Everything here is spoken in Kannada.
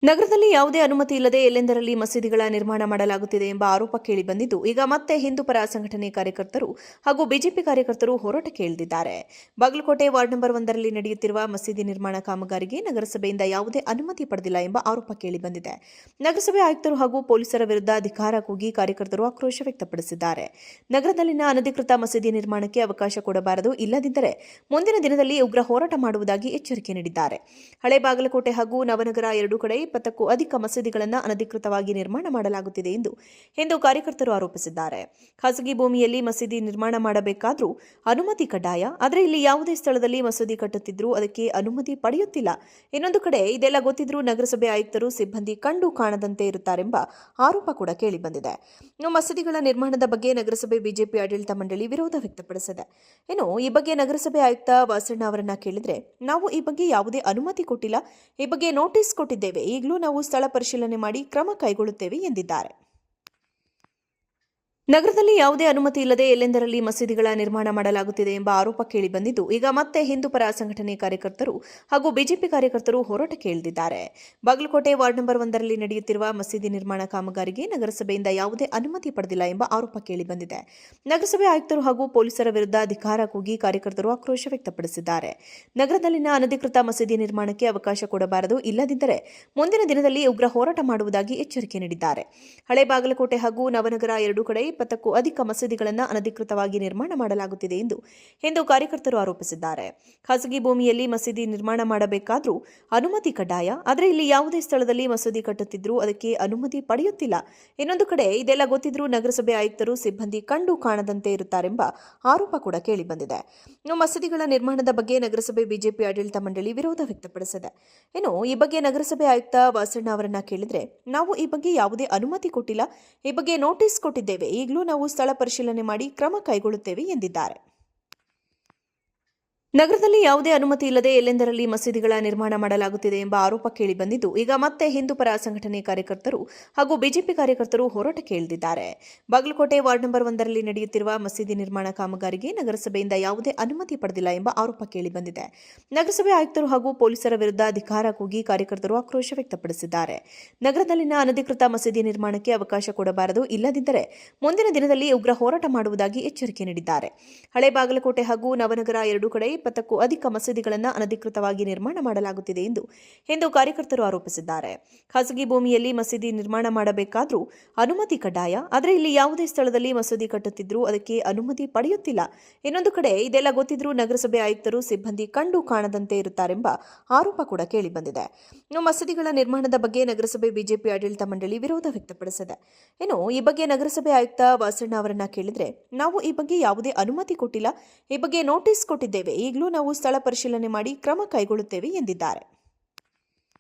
ನಗರದಲ್ಲಿ ಯಾವುದೇ ಅನುಮತಿ ಇಲ್ಲದೆ ಎಲ್ಲೆಂದರಲ್ಲಿ ಮಸೀದಿಗಳ ನಿರ್ಮಾಣ ಮಾಡಲಾಗುತ್ತಿದೆ ಎಂಬ ಆರೋಪ ಕೇಳಿಬಂದಿದ್ದು, ಈಗ ಮತ್ತೆ ಹಿಂದೂ ಪರ ಸಂಘಟನೆ ಕಾರ್ಯಕರ್ತರು ಹಾಗೂ ಬಿಜೆಪಿ ಕಾರ್ಯಕರ್ತರು ಹೋರಾಟಕ್ಕೆ ಇಳಿದಿದ್ದಾರೆ. ಬಾಗಲಕೋಟೆ ವಾರ್ಡ್ ನಂಬರ್ 1ರಲ್ಲಿ ನಡೆಯುತ್ತಿರುವ ಮಸೀದಿ ನಿರ್ಮಾಣ ಕಾಮಗಾರಿಗೆ ನಗರಸಭೆಯಿಂದ ಯಾವುದೇ ಅನುಮತಿ ಪಡೆದಿಲ್ಲ ಎಂಬ ಆರೋಪ ಕೇಳಿಬಂದಿದೆ. ನಗರಸಭೆ ಆಯುಕ್ತರು ಹಾಗೂ ಪೊಲೀಸರ ವಿರುದ್ಧ ಧಿಕ್ಕಾರ ಕೂಗಿ ಕಾರ್ಯಕರ್ತರು ಆಕ್ರೋಶ ವ್ಯಕ್ತಪಡಿಸಿದ್ದಾರೆ. ನಗರದಲ್ಲಿನ ಅನಧಿಕೃತ ಮಸೀದಿ ನಿರ್ಮಾಣಕ್ಕೆ ಅವಕಾಶ ಕೊಡಬಾರದು, ಇಲ್ಲದಿದ್ದರೆ ಮುಂದಿನ ದಿನದಲ್ಲಿ ಉಗ್ರ ಹೋರಾಟ ಮಾಡುವುದಾಗಿ ಎಚ್ಚರಿಕೆ ನೀಡಿದ್ದಾರೆ. ಹಳೆ ಬಾಗಲಕೋಟೆ ಹಾಗೂ ನವನಗರ ಎರಡೂ ಕಡೆ 20ಕ್ಕೂ ಅಧಿಕ ಮಸೀದಿಗಳನ್ನು ಅನಧಿಕೃತವಾಗಿ ನಿರ್ಮಾಣ ಮಾಡಲಾಗುತ್ತಿದೆ ಎಂದು ಹಿಂದೂ ಕಾರ್ಯಕರ್ತರು ಆರೋಪಿಸಿದ್ದಾರೆ. ಖಾಸಗಿ ಭೂಮಿಯಲ್ಲಿ ಮಸೀದಿ ನಿರ್ಮಾಣ ಮಾಡಬೇಕಾದ್ರೂ ಅನುಮತಿ ಕಡ್ಡಾಯ, ಆದರೆ ಇಲ್ಲಿ ಯಾವುದೇ ಸ್ಥಳದಲ್ಲಿ ಮಸೀದಿ ಕಟ್ಟುತ್ತಿದ್ರೂ ಅದಕ್ಕೆ ಅನುಮತಿ ಪಡೆಯುತ್ತಿಲ್ಲ. ಇನ್ನೊಂದು ಕಡೆ ಇದೆಲ್ಲ ಗೊತ್ತಿದ್ರೂ ನಗರಸಭೆ ಆಯುಕ್ತರು ಸಿಬ್ಬಂದಿ ಕಂಡು ಕಾಣದಂತೆ ಇರುತ್ತಾರೆಂಬ ಆರೋಪ ಕೂಡ ಕೇಳಿಬಂದಿದೆ. ಇನ್ನು ಮಸೀದಿಗಳ ನಿರ್ಮಾಣದ ಬಗ್ಗೆ ನಗರಸಭೆ ಬಿಜೆಪಿ ಆಡಳಿತ ಮಂಡಳಿ ವಿರೋಧ ವ್ಯಕ್ತಪಡಿಸಿದೆ. ಇನ್ನು ಈ ಬಗ್ಗೆ ನಗರಸಭೆ ಆಯುಕ್ತ ವಾಸಣ್ಣ ಅವರನ್ನ ಕೇಳಿದ್ರೆ, ನಾವು ಈ ಬಗ್ಗೆ ಯಾವುದೇ ಅನುಮತಿ ಕೊಟ್ಟಿಲ್ಲ, ಈ ಬಗ್ಗೆ ನೋಟಿಸ್ ಕೊಟ್ಟಿದ್ದೇವೆ, ಈಗಲೂ ನಾವು ಸ್ಥಳ ಪರಿಶೀಲನೆ ಮಾಡಿ ಕ್ರಮ ಕೈಗೊಳ್ಳುತ್ತೇವೆ ಎಂದಿದ್ದಾರೆ. ನಗರದಲ್ಲಿ ಯಾವುದೇ ಅನುಮತಿ ಇಲ್ಲದೆ ಎಲ್ಲೆಂದರಲ್ಲಿ ಮಸೀದಿಗಳ ನಿರ್ಮಾಣ ಮಾಡಲಾಗುತ್ತಿದೆ ಎಂಬ ಆರೋಪ ಕೇಳಿಬಂದಿದ್ದು, ಈಗ ಮತ್ತೆ ಹಿಂದೂ ಪರ ಸಂಘಟನೆ ಕಾರ್ಯಕರ್ತರು ಹಾಗೂ ಬಿಜೆಪಿ ಕಾರ್ಯಕರ್ತರು ಹೋರಾಟಕ್ಕೆ ಇಳಿದಿದ್ದಾರೆ. ಬಾಗಲಕೋಟೆ ವಾರ್ಡ್ ನಂಬರ್ 1ರಲ್ಲಿ ನಡೆಯುತ್ತಿರುವ ಮಸೀದಿ ನಿರ್ಮಾಣ ಕಾಮಗಾರಿಗೆ ನಗರಸಭೆಯಿಂದ ಯಾವುದೇ ಅನುಮತಿ ಪಡೆದಿಲ್ಲ ಎಂಬ ಆರೋಪ ಕೇಳಿಬಂದಿದೆ. ನಗರಸಭೆ ಆಯುಕ್ತರು ಹಾಗೂ ಪೊಲೀಸರ ವಿರುದ್ಧ ಧಿಕ್ಕಾರ ಕೂಗಿ ಕಾರ್ಯಕರ್ತರು ಆಕ್ರೋಶ ವ್ಯಕ್ತಪಡಿಸಿದ್ದಾರೆ. ನಗರದಲ್ಲಿನ ಅನಧಿಕೃತ ಮಸೀದಿ ನಿರ್ಮಾಣಕ್ಕೆ ಅವಕಾಶ ಕೊಡಬಾರದು, ಇಲ್ಲದಿದ್ದರೆ ಮುಂದಿನ ದಿನದಲ್ಲಿ ಉಗ್ರ ಹೋರಾಟ ಮಾಡುವುದಾಗಿ ಎಚ್ಚರಿಕೆ ನೀಡಿದ್ದಾರೆ. ಹಳೆ ಬಾಗಲಕೋಟೆ ಹಾಗೂ ನವನಗರ ಎರಡೂ ಕಡೆ 20ಕ್ಕೂ ಅಧಿಕ ಮಸೀದಿಗಳನ್ನು ಅನಧಿಕೃತವಾಗಿ ನಿರ್ಮಾಣ ಮಾಡಲಾಗುತ್ತಿದೆ ಎಂದು ಹಿಂದೂ ಕಾರ್ಯಕರ್ತರು ಆರೋಪಿಸಿದ್ದಾರೆ. ಖಾಸಗಿ ಭೂಮಿಯಲ್ಲಿ ಮಸೀದಿ ನಿರ್ಮಾಣ ಮಾಡಬೇಕಾದ್ರೂ ಅನುಮತಿ ಕಡ್ಡಾಯ, ಆದರೆ ಇಲ್ಲಿ ಯಾವುದೇ ಸ್ಥಳದಲ್ಲಿ ಮಸೀದಿ ಕಟ್ಟುತ್ತಿದ್ರೂ ಅದಕ್ಕೆ ಅನುಮತಿ ಪಡೆಯುತ್ತಿಲ್ಲ. ಇನ್ನೊಂದು ಕಡೆ ಇದೆಲ್ಲ ಗೊತ್ತಿದ್ರೂ ನಗರಸಭೆ ಆಯುಕ್ತರು ಸಿಬ್ಬಂದಿ ಕಂಡು ಕಾಣದಂತೆ ಇರುತ್ತಾರೆಂಬ ಆರೋಪ ಕೂಡ ಕೇಳಿಬಂದಿದೆ. ಇನ್ನು ಮಸೀದಿಗಳ ನಿರ್ಮಾಣದ ಬಗ್ಗೆ ನಗರಸಭೆ ಬಿಜೆಪಿ ಆಡಳಿತ ಮಂಡಳಿ ವಿರೋಧ ವ್ಯಕ್ತಪಡಿಸಿದೆ. ಇನ್ನು ಈ ಬಗ್ಗೆ ನಗರಸಭೆ ಆಯುಕ್ತ ವಾಸಣ್ಣ ಅವರನ್ನ ಕೇಳಿದ್ರೆ, ನಾವು ಈ ಬಗ್ಗೆ ಯಾವುದೇ ಅನುಮತಿ ಕೊಟ್ಟಿಲ್ಲ, ಈ ಬಗ್ಗೆ ನೋಟಿಸ್ ಕೊಟ್ಟಿದ್ದೇವೆ, ಈಗಲೂ ನಾವು ಸ್ಥಳ ಪರಿಶೀಲನೆ ಮಾಡಿ ಕ್ರಮ ಕೈಗೊಳ್ಳುತ್ತೇವೆ ಎಂದಿದ್ದಾರೆ. ನಗರದಲ್ಲಿ ಯಾವುದೇ ಅನುಮತಿ ಇಲ್ಲದೆ ಎಲ್ಲೆಂದರಲ್ಲಿ ಮಸೀದಿಗಳ ನಿರ್ಮಾಣ ಮಾಡಲಾಗುತ್ತಿದೆ ಎಂಬ ಆರೋಪ ಕೇಳಿಬಂದಿದ್ದು, ಈಗ ಮತ್ತೆ ಹಿಂದೂ ಪರ ಸಂಘಟನೆ ಕಾರ್ಯಕರ್ತರು ಹಾಗೂ ಬಿಜೆಪಿ ಕಾರ್ಯಕರ್ತರು ಹೋರಾಟಕ್ಕೆ ಇಳಿದಿದ್ದಾರೆ. ಬಾಗಲಕೋಟೆ ವಾರ್ಡ್ ನಂಬರ್ 1ರಲ್ಲಿ ನಡೆಯುತ್ತಿರುವ ಮಸೀದಿ ನಿರ್ಮಾಣ ಕಾಮಗಾರಿಗೆ ನಗರಸಭೆಯಿಂದ ಯಾವುದೇ ಅನುಮತಿ ಪಡೆದಿಲ್ಲ ಎಂಬ ಆರೋಪ ಕೇಳಿಬಂದಿದೆ. ನಗರಸಭೆ ಆಯುಕ್ತರು ಹಾಗೂ ಪೊಲೀಸರ ವಿರುದ್ಧ ಧಿಕ್ಕಾರ ಕೂಗಿ ಕಾರ್ಯಕರ್ತರು ಆಕ್ರೋಶ ವ್ಯಕ್ತಪಡಿಸಿದ್ದಾರೆ. ನಗರದಲ್ಲಿನ ಅನಧಿಕೃತ ಮಸೀದಿ ನಿರ್ಮಾಣಕ್ಕೆ ಅವಕಾಶ ಕೊಡಬಾರದು, ಇಲ್ಲದಿದ್ದರೆ ಮುಂದಿನ ದಿನದಲ್ಲಿ ಉಗ್ರ ಹೋರಾಟ ಮಾಡುವುದಾಗಿ ಎಚ್ಚರಿಕೆ ನೀಡಿದ್ದಾರೆ. ಹಳೆ ಬಾಗಲಕೋಟೆ ಹಾಗೂ ನವನಗರ ಎರಡೂ ಕಡೆ 20ಕ್ಕೂ ಅಧಿಕ ಮಸೀದಿಗಳನ್ನು ಅನಧಿಕೃತವಾಗಿ ನಿರ್ಮಾಣ ಮಾಡಲಾಗುತ್ತಿದೆ ಎಂದು ಹಿಂದೂ ಕಾರ್ಯಕರ್ತರು ಆರೋಪಿಸಿದ್ದಾರೆ. ಖಾಸಗಿ ಭೂಮಿಯಲ್ಲಿ ಮಸೀದಿ ನಿರ್ಮಾಣ ಮಾಡಬೇಕಾದ್ರೂ ಅನುಮತಿ ಕಡ್ಡಾಯ, ಆದರೆ ಇಲ್ಲಿ ಯಾವುದೇ ಸ್ಥಳದಲ್ಲಿ ಮಸೀದಿ ಕಟ್ಟುತ್ತಿದ್ರೂ ಅದಕ್ಕೆ ಅನುಮತಿ ಪಡೆಯುತ್ತಿಲ್ಲ. ಇನ್ನೊಂದು ಕಡೆ ಇದೆಲ್ಲ ಗೊತ್ತಿದ್ರೂ ನಗರಸಭೆ ಆಯುಕ್ತರು ಸಿಬ್ಬಂದಿ ಕಂಡು ಕಾಣದಂತೆ ಇರುತ್ತಾರೆಂಬ ಆರೋಪ ಕೂಡ ಕೇಳಿಬಂದಿದೆ. ಇನ್ನು ಮಸೀದಿಗಳ ನಿರ್ಮಾಣದ ಬಗ್ಗೆ ನಗರಸಭೆ ಬಿಜೆಪಿ ಆಡಳಿತ ಮಂಡಳಿ ವಿರೋಧ ವ್ಯಕ್ತಪಡಿಸಿದೆ. ಇನ್ನು ಈ ಬಗ್ಗೆ ನಗರಸಭೆ ಆಯುಕ್ತ ವಾಸಣ್ಣ ಅವರನ್ನ ಕೇಳಿದ್ರೆ, ನಾವು ಈ ಬಗ್ಗೆ ಯಾವುದೇ ಅನುಮತಿ ಕೊಟ್ಟಿಲ್ಲ, ಈ ಬಗ್ಗೆ ನೋಟಿಸ್ ಕೊಟ್ಟಿದ್ದೇವೆ, ಈಗಲೂ ನಾವು ಸ್ಥಳ ಪರಿಶೀಲನೆ ಮಾಡಿ ಕ್ರಮ ಕೈಗೊಳ್ಳುತ್ತೇವೆ ಎಂದಿದ್ದಾರೆ.